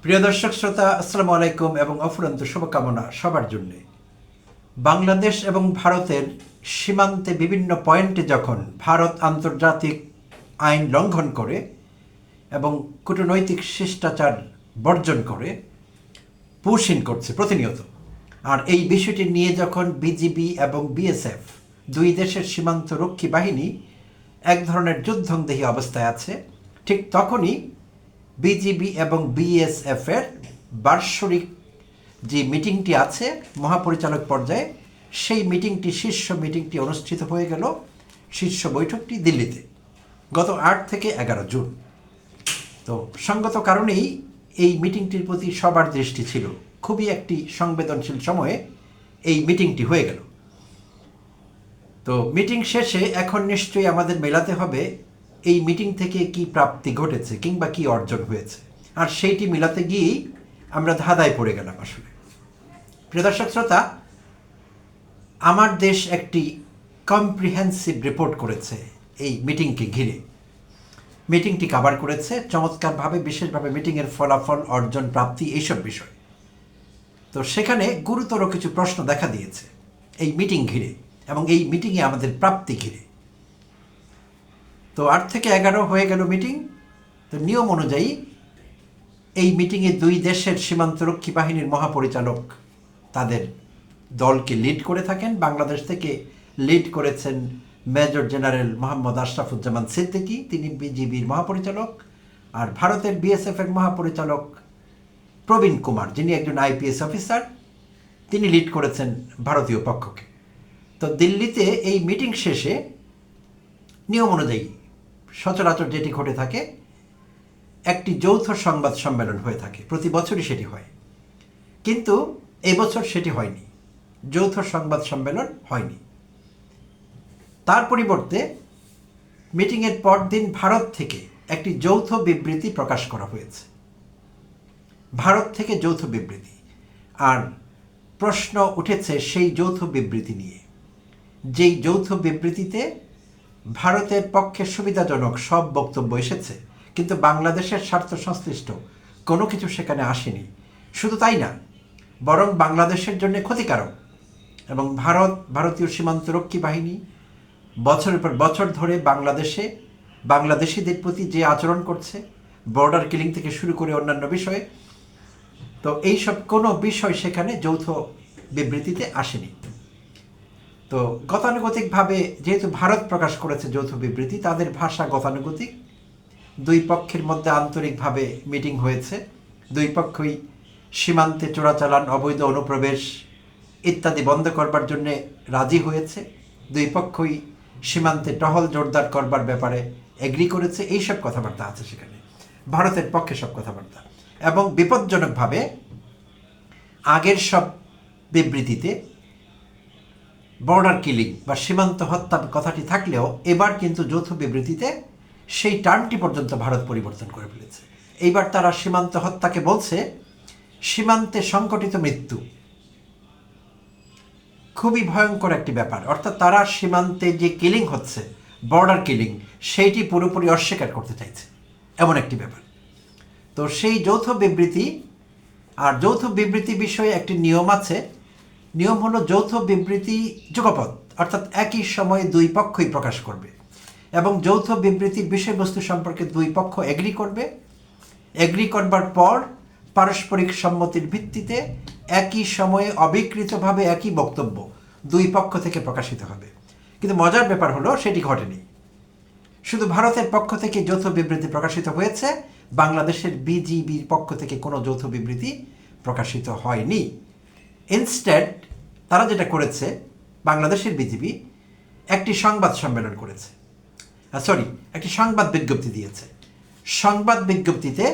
প্রিয় দর্শক শ্রোতা, আসসালামু আলাইকুম এবং অফুরন্ত শুভকামনা সবার জন্য। বাংলাদেশ এবং ভারতের সীমান্তে বিভিন্ন পয়েন্টে যখন ভারত আন্তর্জাতিক আইন লঙ্ঘন করে এবং কূটনৈতিক শিষ্টাচার বর্জন করে, পুশিন করছে প্রতিনিয়ত, আর এই বিষয়টি নিয়ে যখন বিজিবি এবং বিএসএফ দুই দেশের সীমান্ত রক্ষী বাহিনী এক ধরনের যুদ্ধংদেহী অবস্থায় আছে, ঠিক তখনই বিজিবি এবং বিএসএফের বার্ষিক যে মিটিংটি আছে মহাপরিচালক পর্যায়ে, সেই মিটিংটি শীর্ষ মিটিংটি অনুষ্ঠিত হয়ে গেল, শীর্ষ বৈঠকটি দিল্লিতে গত 8 থেকে 11 জুন। তো সঙ্গত কারণেই এই মিটিংটির প্রতি সবার দৃষ্টি ছিল। খুবই একটি সংবেদনশীল সময়ে এই মিটিংটি হয়ে গেল। তো মিটিং শেষে এখন নিশ্চয়ই আমাদের মেলাতে হবে এই মিটিং থেকে কি প্রাপ্তি ঘটেছে কিংবা কি অর্জন হয়েছে, আর সেইটি মিলাতে গিয়েই আমরা ধাঁধায় পড়ে গেলাম। আসলে প্রিয় দর্শক শ্রোতা, আমার দেশ একটি কম্প্রিহেন্সিভ রিপোর্ট করেছে এই মিটিংকে ঘিরে। মিটিংটি কভার করেছে চমৎকারভাবে, বিশেষভাবে মিটিংয়ের ফলাফল, অর্জন, প্রাপ্তি, এইসব বিষয়। তো সেখানে গুরুতর কিছু প্রশ্ন দেখা দিয়েছে এই মিটিং ঘিরে এবং এই মিটিংয়ে আমাদের প্রাপ্তি ঘিরে। তো 8 থেকে 11 হয়ে গেল মিটিং। তো নিয়ম অনুযায়ী এই মিটিংয়ে দুই দেশের সীমান্তরক্ষী বাহিনীর মহাপরিচালক তাদের দলকে লিড করে থাকেন। বাংলাদেশ থেকে লিড করেছেন মেজর জেনারেল মোহাম্মদ আশরাফুজ্জামান সিদ্দিকী, তিনি বিজিবির মহাপরিচালক। আর ভারতের বিএসএফের মহাপরিচালক প্রবীণ কুমার, যিনি একজন আইপিএস অফিসার, তিনি লিড করেছেন ভারতীয় পক্ষকে। তো দিল্লিতে এই মিটিং শেষে নিয়ম অনুযায়ী সচরাচর যেটি ঘটে থাকে, একটি যৌথ সংবাদ সম্মেলন হয়ে থাকে। প্রতি বছরই সেটি হয়, কিন্তু এবছর সেটি হয়নি, যৌথ সংবাদ সম্মেলন হয়নি। তার পরিবর্তে মিটিংয়ের পরদিন ভারত থেকে একটি যৌথ বিবৃতি প্রকাশ করা হয়েছে। ভারত থেকে যৌথ বিবৃতি, আর প্রশ্ন উঠেছে সেই যৌথ বিবৃতি নিয়ে। যেই যৌথ বিবৃতিতে ভারতের পক্ষে সুবিধাজনক সব বক্তব্য এসেছে, কিন্তু বাংলাদেশের স্বার্থ সংশ্লিষ্ট কোনো কিছু সেখানে আসেনি। শুধু তাই না, বরং বাংলাদেশের জন্য ক্ষতিকারক। এবং ভারতীয় সীমান্তরক্ষী বাহিনী বছরের পর বছর ধরে বাংলাদেশিদের প্রতি যে আচরণ করছে, বর্ডার কিলিং থেকে শুরু করে অন্যান্য বিষয়ে, তো এইসব কোনো বিষয় সেখানে যৌথ বিবৃতিতে আসেনি। তো গতানুগতিকভাবে যেহেতু ভারত প্রকাশ করেছে যৌথ বিবৃতি, তাদের ভাষা গতানুগতিক। দুই পক্ষের মধ্যে আন্তরিকভাবে মিটিং হয়েছে। দুই পক্ষই সীমান্তে চোরাচালান, অবৈধ অনুপ্রবেশ ইত্যাদি বন্ধ করবার জন্যে রাজি হয়েছে। দুই পক্ষই সীমান্তে টহল জোরদার করবার ব্যাপারে এগ্রি করেছে। এইসব কথাবার্তা আছে সেখানে, ভারতের পক্ষে সব কথাবার্তা। এবং বিপজ্জনকভাবে আগের সব বিবৃতিতে বর্ডার কিলিং বা সীমান্ত হত্যা কথাটি থাকলেও, এবার কিন্তু যৌথ বিবৃতিতে সেই টার্মটি পর্যন্ত ভারত পরিবর্তন করে ফেলেছে। এইবার তারা সীমান্ত হত্যাকে বলছে সীমান্তে সংঘটিত মৃত্যু। খুবই ভয়ঙ্কর একটি ব্যাপার। অর্থাৎ তারা সীমান্তে যে কিলিং হচ্ছে, বর্ডার কিলিং, সেইটি পুরোপুরি অস্বীকার করতে চাইছে, এমন একটি ব্যাপার। তো সেই যৌথ বিবৃতি, আর যৌথ বিবৃতি বিষয়ে একটি নিয়ম আছে। নিয়ম হলো যৌথ বিবৃতি যুগপৎ, অর্থাৎ একই সময়ে দুই পক্ষই প্রকাশ করবে এবং যৌথ বিবৃতির বিষয়বস্তু সম্পর্কে দুই পক্ষ এগ্রি করবে। এগ্রি করবার পর পারস্পরিক সম্মতির ভিত্তিতে একই সময়ে অবিকৃতভাবে একই বক্তব্য দুই পক্ষ থেকে প্রকাশিত হবে। কিন্তু মজার ব্যাপার হলো সেটি ঘটেনি। শুধু ভারতের পক্ষ থেকে যৌথ বিবৃতি প্রকাশিত হয়েছে, বাংলাদেশের বিজিবির পক্ষ থেকে কোনো যৌথ বিবৃতি প্রকাশিত হয়নি। ইনস্টেড তারা যেটা করেছে, বাংলাদেশের বিজিবি একটি সংবাদ সম্মেলন করেছে, একটি সংবাদ বিজ্ঞপ্তি দিয়েছে। সংবাদ বিজ্ঞপ্তিতে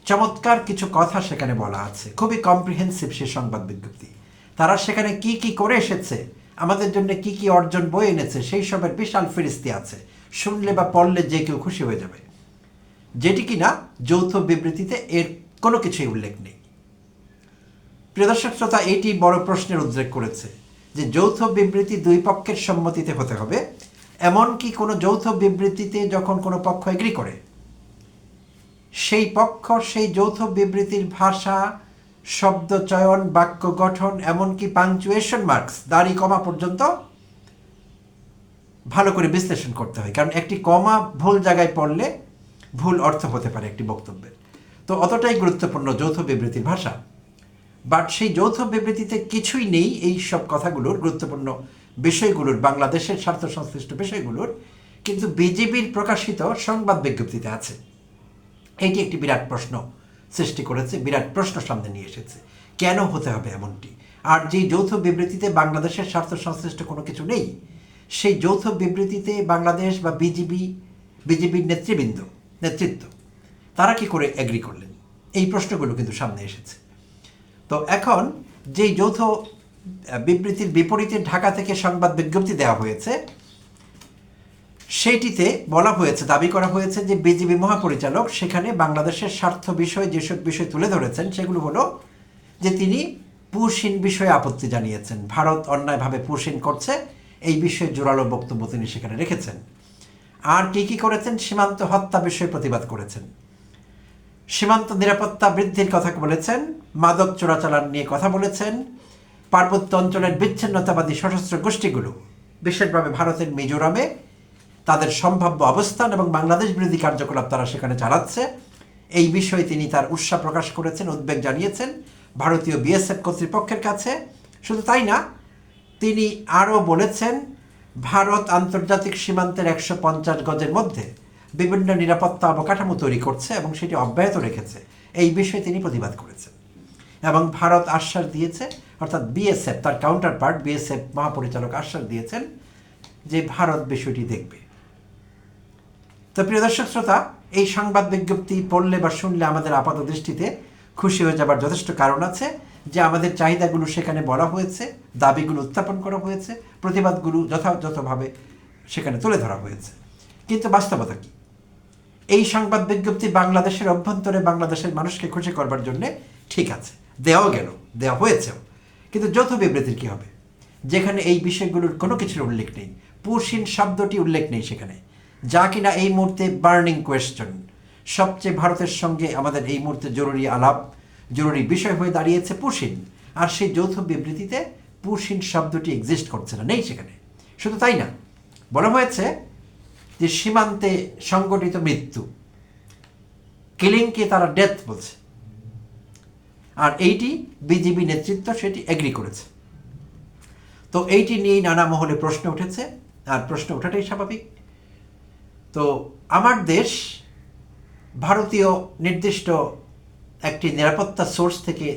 চমৎকার কিছু কথা সেখানে বলা আছে, খুবই কম্প্রিহেন্সিভ সে সংবাদ বিজ্ঞপ্তি। তারা সেখানে কি কি করে এসেছে, আমাদের জন্য কি কি অর্জন বয়ে এনেছে, সেই সবের বিশাল ফেরিস্তি আছে। শুনলে বা পড়লে যে কেউ খুশি হয়ে যাবে, যেটি কিনা যৌথ বিবৃতিতে এর কোনো কিছুই উল্লেখ নেই। প্রিয় দর্শক শ্রোতা, এইটি বড় প্রশ্নের উদ্রেক করেছে যে যৌথ বিবৃতি দুই পক্ষের সম্মতিতে হতে হবে। এমনকি কোনো যৌথ বিবৃতিতে যখন কোনো পক্ষ এগ্রি করে, সেই পক্ষ সেই যৌথ বিবৃতির ভাষা, শব্দ চয়ন, বাক্য গঠন, এমনকি পাংচুয়েশন মার্কস, দাড়ি কমা পর্যন্ত ভালো করে বিশ্লেষণ করতে হয়, কারণ একটি কমা ভুল জায়গায় পড়লে ভুল অর্থ হতে পারে একটি বক্তব্যের। তো অতটাই গুরুত্বপূর্ণ যৌথ বিবৃতির ভাষা। বাট সেই যৌথ বিবৃতিতে কিছুই নেই এই সব কথাগুলোর, গুরুত্বপূর্ণ বিষয়গুলোর, বাংলাদেশের স্বার্থ সংশ্লিষ্ট বিষয়গুলোর, কিন্তু বিজেপির প্রকাশিত সংবাদ বিজ্ঞপ্তিতে আছে। এইটি একটি বিরাট প্রশ্ন সৃষ্টি করেছে, বিরাট প্রশ্ন সামনে নিয়ে এসেছে, কেন হতে হবে এমনটি? আর যেই যৌথ বিবৃতিতে বাংলাদেশের স্বার্থ সংশ্লিষ্ট কোনো কিছু নেই, সেই যৌথ বিবৃতিতে বাংলাদেশ বা বিজেপির নেতৃত্ব তারা কি করে এগ্রি করলেন? এই প্রশ্নগুলো কিন্তু সামনে এসেছে। তো এখন যেই যৌথ বিবৃতির বিপরীতে ঢাকা থেকে সংবাদ বিজ্ঞপ্তি দেওয়া হয়েছে, সেইটিতে বলা হয়েছে, দাবি করা হয়েছে যে বিজিবি মহাপরিচালক সেখানে বাংলাদেশের স্বার্থ বিষয়ে যেসব বিষয় তুলে ধরেছেন সেগুলো হলো যে তিনি পুশিন বিষয়ে আপত্তি জানিয়েছেন, ভারত অন্যায়ভাবে পুশিন করছে, এই বিষয়ে জোরালো বক্তব্য তিনি সেখানে রেখেছেন। আর কি করেছেন? সীমান্ত হত্যা বিষয়ে প্রতিবাদ করেছেন, সীমান্ত নিরাপত্তা বৃদ্ধির কথা বলেছেন, মাদক চোরাচালান নিয়ে কথা বলেছেন, পার্বত্য অঞ্চলের বিচ্ছিন্নতাবাদী সশস্ত্র গোষ্ঠীগুলো বিশেষভাবে ভারতের মিজোরামে তাদের সম্ভাব্য অবস্থান এবং বাংলাদেশ বিরোধী কার্যকলাপ তারা সেখানে চালাচ্ছে, এই বিষয়ে তিনি তার উৎসাহ প্রকাশ করেছেন, উদ্বেগ জানিয়েছেন ভারতীয় বিএসএফ কর্তৃপক্ষের কাছে। শুধু তাই না, তিনি আরও বলেছেন ভারত আন্তর্জাতিক সীমান্তের 150 গজের মধ্যে বিভিন্ন নিরাপত্তা অবকাঠামো তৈরি করছে এবং সেটি অব্যাহত রেখেছে, এই বিষয়ে তিনি প্রতিবাদ করেছেন। এবং ভারত আশ্বাস দিয়েছে, অর্থাৎ বিএসএফ তার কাউন্টার পার্ট বিএসএফ মহাপরিচালক আশ্বাস দিয়েছেন যে ভারত বিষয়টি দেখবে। তো প্রিয় দর্শক শ্রোতা, এই সংবাদ বিজ্ঞপ্তি পড়লে বা শুনলে আমাদের আপাত দৃষ্টিতে খুশি হয়ে যাবার যথেষ্ট কারণ আছে, যে আমাদের চাহিদাগুলো সেখানে বলা হয়েছে, দাবিগুলো উত্থাপন করা হয়েছে, প্রতিবাদগুলো যথাযথভাবে সেখানে তুলে ধরা হয়েছে। কিন্তু বাস্তবতা কি? এই সংবাদ বিজ্ঞপ্তি বাংলাদেশের অভ্যন্তরে বাংলাদেশের মানুষকে খুশি করবার জন্যে ঠিক আছে, দেওয়া হয়েছেও, কিন্তু যৌথ বিবৃতির কী হবে যেখানে এই বিষয়গুলোর কোনো কিছুর উল্লেখ নেই? পুশিন শব্দটি উল্লেখ নেই সেখানে, যা কিনা এই মুহূর্তে বার্নিং কোয়েশ্চন, সবচেয়ে ভারতের সঙ্গে আমাদের এই মুহূর্তে জরুরি বিষয় হয়ে দাঁড়িয়েছে পুশিন। আর সেই যৌথ বিবৃতিতে পুশিন শব্দটি এক্সিস্ট করছে না, নেই সেখানে। শুধু তাই না, বলা হয়েছে যে সীমান্তে সংগঠিত মৃত্যু, কিলিংকে তারা ডেথ বলছে, আর এইটি বিজিবি নেতৃত্ব সেটি এগ্রি করেছে। তো এইটি নিয়েই নানা মহলে প্রশ্ন উঠেছে, আর প্রশ্ন ওঠাটাই স্বাভাবিক। তো আমার দেশ ভারতীয় নির্দিষ্ট একটি নিরাপত্তা সোর্স থেকে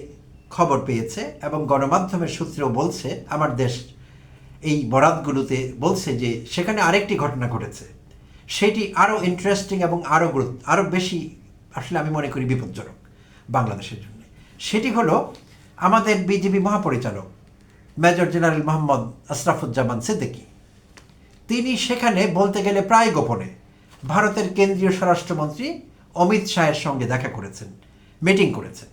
খবর পেয়েছে এবং গণমাধ্যমের সূত্রেও বলছে, আমার দেশ এই বরাতগুলোতে বলছে যে সেখানে আরেকটি ঘটনা ঘটেছে, সেটি আরও ইন্টারেস্টিং এবং আরও বেশি আসলে আমি মনে করি বিপজ্জনক বাংলাদেশের জন্য। সেটি হলো আমাদের বিজিবি মহাপরিচালক মেজর জেনারেল মোহাম্মদ আশরাফুজ্জামান সিদ্দিকী, তিনি সেখানে বলতে গেলে প্রায় গোপনে ভারতের কেন্দ্রীয় স্বরাষ্ট্রমন্ত্রী অমিত শাহের সঙ্গে দেখা করেছেন, মিটিং করেছেন।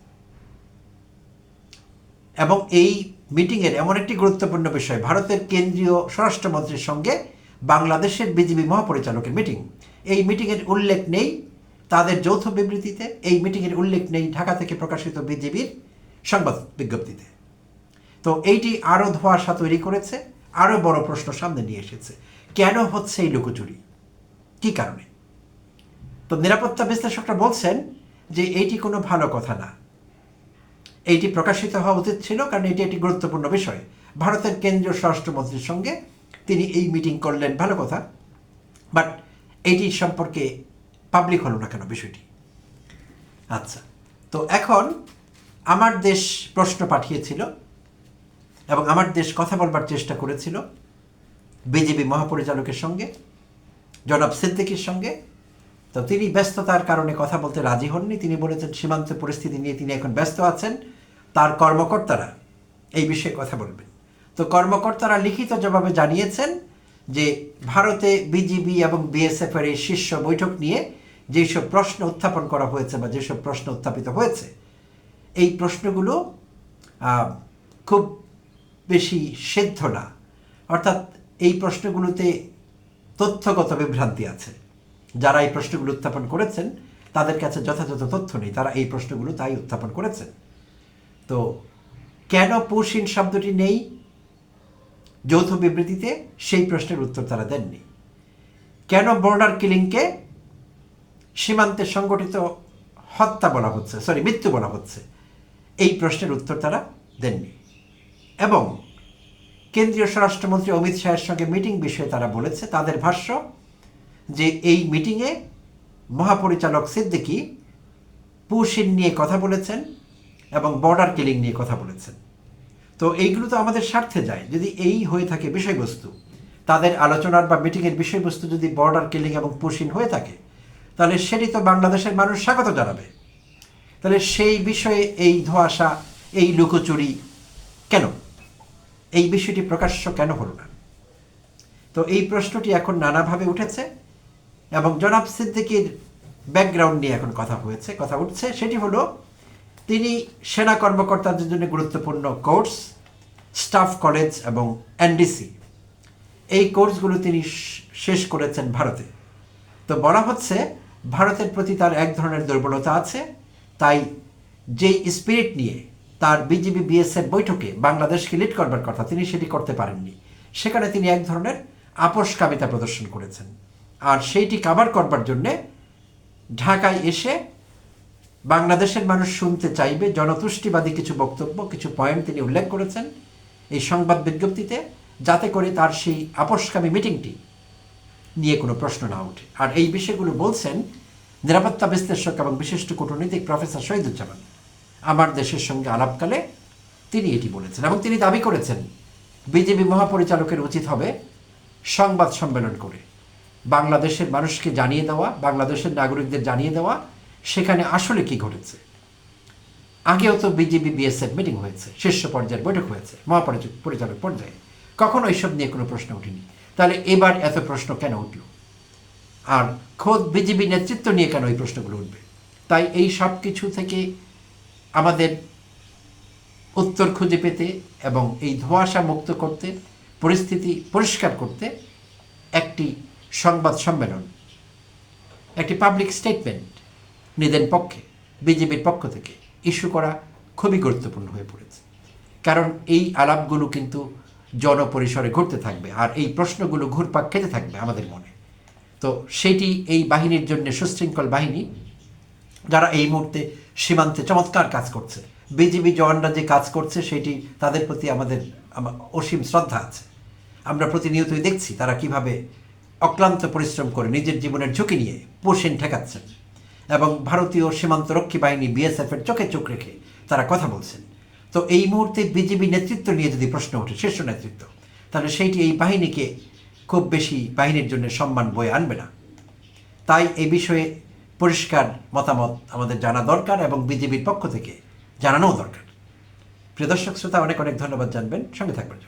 এবং এই মিটিংয়ের এমন একটি গুরুত্বপূর্ণ বিষয়, ভারতের কেন্দ্রীয় স্বরাষ্ট্রমন্ত্রীর সঙ্গে বাংলাদেশের বিজিবি মহাপরিচালকের মিটিং, এই মিটিংয়ের উল্লেখ নেই তাদের যৌথ বিবৃতিতে, এই মিটিংয়ের উল্লেখ নেই ঢাকা থেকে প্রকাশিত বিজিবির সংবাদ বিজ্ঞপ্তিতে। তো এইটি আরও ধোঁয়াশা তৈরি করেছে, আরও বড় প্রশ্ন সামনে নিয়ে এসেছে, কেন হচ্ছে এই লুকোচুরি, কী কারণে? তো নিরাপত্তা বিশ্লেষকরা বলছেন যে এইটি কোনো ভালো কথা না, এইটি প্রকাশিত হওয়া উচিত ছিল, কারণ এটি একটি গুরুত্বপূর্ণ বিষয়। ভারতের কেন্দ্রীয় স্বরাষ্ট্রমন্ত্রীর সঙ্গে তিনি এই মিটিং করলেন, ভালো কথা, বাট এইটি সম্পর্কে পাবলিক হলো না কেন বিষয়টি? আচ্ছা, তো এখন আমার দেশ প্রশ্ন পাঠিয়েছিল এবং আমার দেশ কথা বলবার চেষ্টা করেছিল বিজেপি মহাপরিচালকের সঙ্গে, জনাব সিদ্দিকীর সঙ্গে। তো তিনি ব্যস্ততার কারণে কথা বলতে রাজি হননি, তিনি বলেছেন সীমান্ত পরিস্থিতি নিয়ে তিনি এখন ব্যস্ত আছেন, তার কর্মকর্তারা এই বিষয়ে কথা বলবেন। তো কর্মকর্তারা লিখিত জবাবে জানিয়েছেন যে ভারতে বিজিবি এবং বিএসএফের এই শীর্ষ বৈঠক নিয়ে যেসব প্রশ্ন উত্থাপন করা হয়েছে বা যেসব প্রশ্ন উত্থাপিত হয়েছে, এই প্রশ্নগুলো খুব বেশি সিদ্ধ না, অর্থাৎ এই প্রশ্নগুলোতে তথ্যগত বিভ্রান্তি আছে। যারা এই প্রশ্নগুলো উত্থাপন করেছেন তাদের কাছে যথাযথ তথ্য নেই, তারা এই প্রশ্নগুলো তাই উত্থাপন করেছেন। তো কেন পুশিন শব্দটি নেই যৌথ বিবৃতিতে, সেই প্রশ্নের উত্তর তারা দেননি। কেন বর্ডার কিলিংকে সীমান্তে সংগঠিত হত্যা বলা হচ্ছে, মৃত্যু বলা হচ্ছে, এই প্রশ্নের উত্তর তারা দেননি। এবং কেন্দ্রীয় স্বরাষ্ট্রমন্ত্রী অমিত শাহের সঙ্গে মিটিং বিষয়ে তারা বলেছে, তাদের ভাষ্য যে এই মিটিংয়ে মহাপরিচালক সিদ্দিকী পুশিন নিয়ে কথা বলেছেন এবং বর্ডার কিলিং নিয়ে কথা বলেছেন। তো এইগুলো তো আমাদের স্বার্থে যায়। যদি এই হয়ে থাকে বিষয়বস্তু, তাদের আলোচনার বা মিটিংয়ের বিষয়বস্তু যদি বর্ডার কিলিং এবং পুশিন হয়ে থাকে, তাহলে সেটি তো বাংলাদেশের মানুষ স্বাগত জানাবে। তাহলে সেই বিষয়ে এই ধোঁয়াশা, এই লুকোচুরি কেন? এই বিষয়টি প্রকাশ্য কেন হলো না? তো এই প্রশ্নটি এখন নানাভাবে উঠেছে এবং জনাব সিদ্দিকীর ব্যাকগ্রাউন্ড নিয়ে এখন কথা উঠছে। সেটি হলো, তিনি সেনা কর্মকর্তাদের জন্য গুরুত্বপূর্ণ কোর্স, স্টাফ কলেজ এবং এনডিসি, এই কোর্সগুলো তিনি শেষ করেছেন ভারতে। তো বলা হচ্ছে ভারতের প্রতি তার এক ধরনের দুর্বলতা আছে, তাই যেই স্পিরিট নিয়ে তার বিজিবি বিএসএফ বৈঠকে বাংলাদেশকে লিড করবার কথা, তিনি সেটি করতে পারেননি। সেখানে তিনি এক ধরনের আপোষকামিতা প্রদর্শন করেছেন। আর সেইটি কাভার করবার জন্যে ঢাকায় এসে বাংলাদেশের মানুষ শুনতে চাইবে জনতুষ্টিবাদী কিছু বক্তব্য, কিছু পয়েন্ট তিনি উল্লেখ করেছেন এই সংবাদ বিজ্ঞপ্তিতে, যাতে করে তার সেই আপোষকামী মিটিংটি নিয়ে কোনো প্রশ্ন না ওঠে। আর এই বিষয়গুলো বলছেন নিরাপত্তা বিশ্লেষক এবং বিশিষ্ট কূটনীতিক প্রফেসর শহীদুজ্জামান। আমার দেশের সঙ্গে আলাপকালে তিনি এটি বলেছেন এবং তিনি দাবি করেছেন বিজেপি মহাপরিচালকের উচিত হবে সংবাদ সম্মেলন করে বাংলাদেশের মানুষকে জানিয়ে দেওয়া, বাংলাদেশের নাগরিকদের জানিয়ে দেওয়া সেখানে আসলে কি ঘটেছে। আগেও তো বিজেপি বিএসএফ মিটিং হয়েছে, শীর্ষ পর্যায়ের বৈঠক হয়েছে মহাপরিচালক পর্যায়ে, কখনো এইসব নিয়ে কোনো প্রশ্ন ওঠেনি। তাহলে এবার এত প্রশ্ন কেন উঠল? আর খোদ বিজেপি নেতৃত্ব নিয়ে কেন এই প্রশ্নগুলো উঠবে? তাই এই সব কিছু থেকে আমাদের উত্তর খুঁজে পেতে এবং এই ধোঁয়াশা মুক্ত করতে, পরিস্থিতি পরিষ্কার করতে একটি সংবাদ সম্মেলন, একটি পাবলিক স্টেটমেন্ট নিজের পক্ষে বিজেপির পক্ষ থেকে ইস্যু করা খুবই গুরুত্বপূর্ণ হয়ে পড়েছে। কারণ এই আলাপগুলো কিন্তু জনপরিসরে ঘুরতে থাকবে আর এই প্রশ্নগুলো ঘুরপাক খেতে থাকবে আমাদের মনে। তো সেটি এই বাহিনীর জন্য, সুশৃঙ্খল বাহিনী যারা এই মুহূর্তে সীমান্তে চমৎকার কাজ করছে, বিজিবি জওয়ানরা যে কাজ করছে সেটি তাদের প্রতি আমাদের অসীম শ্রদ্ধা আছে। আমরা প্রতিনিয়তই দেখছি তারা কিভাবে অক্লান্ত পরিশ্রম করে নিজের জীবনের ঝুঁকি নিয়ে পুশিন ঠেকাচ্ছেন এবং ভারতীয় সীমান্তরক্ষী বাহিনী বিএসএফের চোখে চোখ রেখে তারা কথা বলছেন। তো এই মুহূর্তে বিজেপি নেতৃত্ব নিয়ে যদি প্রশ্ন ওঠে, শীর্ষ নেতৃত্ব, তাহলে সেইটি এই বাহিনীকে খুব বেশি বাহিনীর জন্য সম্মান বয়ে আনবে না। তাই এই বিষয়ে পরিষ্কার মতামত আমাদের জানা দরকার এবং বিজেপির পক্ষ থেকে জানানোও দরকার। প্রিয় দর্শক শ্রোতা, অনেক অনেক ধন্যবাদ জানবেন, সঙ্গে থাকবেন।